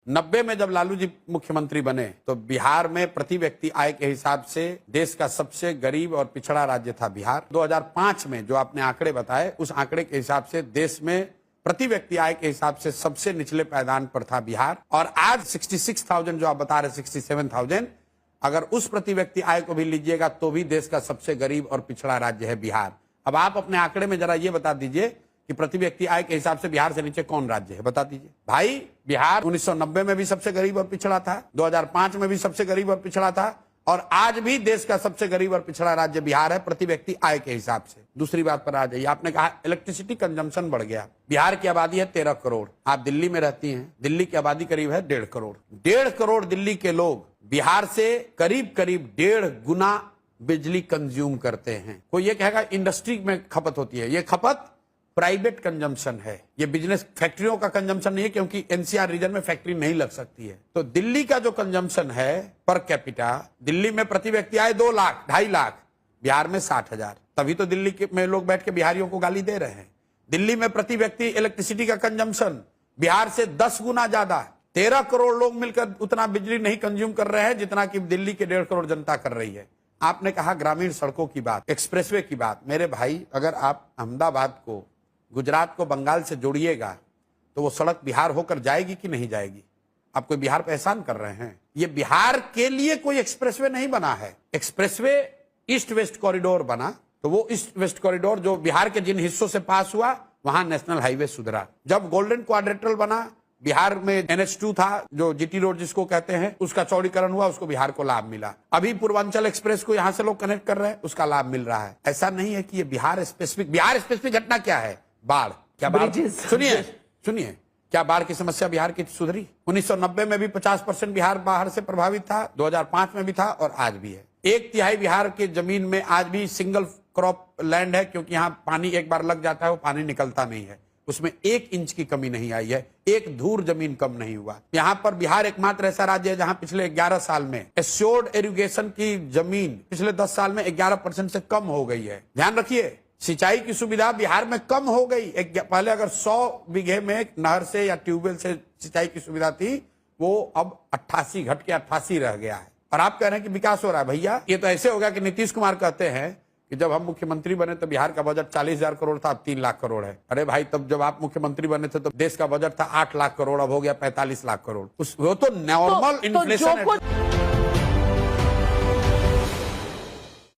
90 में जब लालू जी मुख्यमंत्री बने तो बिहार में प्रति व्यक्ति आय के हिसाब से देश का सबसे गरीब और पिछड़ा राज्य था बिहार। 2005 में जो आपने आंकड़े बताए उस आंकड़े के हिसाब से देश में प्रति व्यक्ति आय के हिसाब से सबसे निचले पायदान पर था बिहार। और आज 66,000 जो आप बता रहे 67,000, अगर उस प्रति व्यक्ति आय को भी लीजिएगा तो भी देश का सबसे गरीब और पिछड़ा राज्य है बिहार। अब आप अपने आंकड़े में जरा ये बता दीजिए कि प्रति व्यक्ति आय के हिसाब से बिहार से नीचे कौन राज्य है, बता दीजिए भाई। बिहार 1990 में भी सबसे गरीब और पिछड़ा था, 2005 में भी सबसे गरीब और पिछड़ा था, और आज भी देश का सबसे गरीब और पिछड़ा राज्य बिहार है प्रति व्यक्ति आय के हिसाब से। दूसरी बात पर आ जाइए, आपने कहा इलेक्ट्रिसिटी कंजम्पशन बढ़ गया। बिहार की आबादी है 13 करोड़, आप दिल्ली में रहती हैं, दिल्ली की आबादी करीब है 1.5 करोड़। 1.5 करोड़ दिल्ली के लोग बिहार से करीब करीब 1.5 गुना बिजली कंज्यूम करते हैं। कोई ये कहेगा इंडस्ट्री में खपत होती है, ये खपत प्राइवेट कंजम्पशन है, ये बिजनेस फैक्ट्रियों का कंजम्पशन नहीं है, क्योंकि एनसीआर रीजन में फैक्ट्री नहीं लग सकती है। तो दिल्ली का जो कंजम्पशन है पर कैपिटा, दिल्ली में प्रति व्यक्ति आए 2 लाख 2.5 लाख, बिहार में 60,000। तभी तो दिल्ली में लोग बैठ के बिहारियों को गाली दे रहे हैं। दिल्ली में प्रति व्यक्ति इलेक्ट्रिसिटी का कंजम्पशन बिहार से 10 गुना ज्यादा है। 13 करोड़ लोग मिलकर उतना बिजली नहीं कंज्यूम कर रहे हैं जितना कि दिल्ली के 1.5 करोड़ जनता कर रही है। आपने कहा ग्रामीण सड़कों की बात, एक्सप्रेसवे की बात। मेरे भाई, अगर आप अहमदाबाद को, गुजरात को बंगाल से जोड़िएगा तो वो सड़क बिहार होकर जाएगी कि नहीं जाएगी? आप कोई बिहार पे एहसान कर रहे हैं? ये बिहार के लिए कोई एक्सप्रेसवे नहीं बना है। एक्सप्रेसवे ईस्ट वेस्ट कॉरिडोर बना, तो वो ईस्ट वेस्ट कॉरिडोर जो बिहार के जिन हिस्सों से पास हुआ वहां नेशनल हाईवे सुधरा। जब गोल्डन क्वाड्रेटरल बना, बिहार में NH2 था जो जीटी रोड जिसको कहते हैं, उसका चौड़ीकरण हुआ, उसको बिहार को लाभ मिला। अभी पूर्वांचल एक्सप्रेस को यहां से लोग कनेक्ट कर रहे हैं, उसका लाभ मिल रहा है। ऐसा नहीं है कि ये बिहार स्पेसिफिक घटना क्या है? बाढ़। क्या बाढ़? सुनिए, क्या बाढ़ की समस्या बिहार की सुधरी? 1990 में भी 50% बिहार बाढ़ से प्रभावित था, 2005 में भी था और आज भी है। 1/3 बिहार की जमीन में आज भी सिंगल क्रॉप लैंड है, क्योंकि यहाँ पानी एक बार लग जाता है वो पानी निकलता नहीं है। उसमें 1 इंच की कमी नहीं आई है, 1 धूर जमीन कम नहीं हुआ। यहाँ पर बिहार एकमात्र ऐसा राज्य है जहाँ पिछले 11 साल में एश्योर्ड इरिगेशन की जमीन पिछले 10 साल में 11% से कम हो गई है। ध्यान रखिए, सिंचाई की सुविधा बिहार में कम हो गई। पहले अगर 100 बीघे में नहर से या ट्यूबवेल से सिंचाई की सुविधा थी, वो अब 88 घट के 88 रह गया है। और आप कह रहे हैं कि विकास हो रहा है। भैया, ये तो ऐसे होगा कि नीतीश कुमार कहते हैं कि जब हम मुख्यमंत्री बने तो बिहार का बजट 40,000 करोड़ था, अब 3 लाख करोड़ है। अरे भाई, तब जब आप मुख्यमंत्री बने थे तो देश का बजट था 8 लाख करोड़, अब हो गया 45 लाख करोड़। वो तो नॉर्मल इन्फ्लेशन है।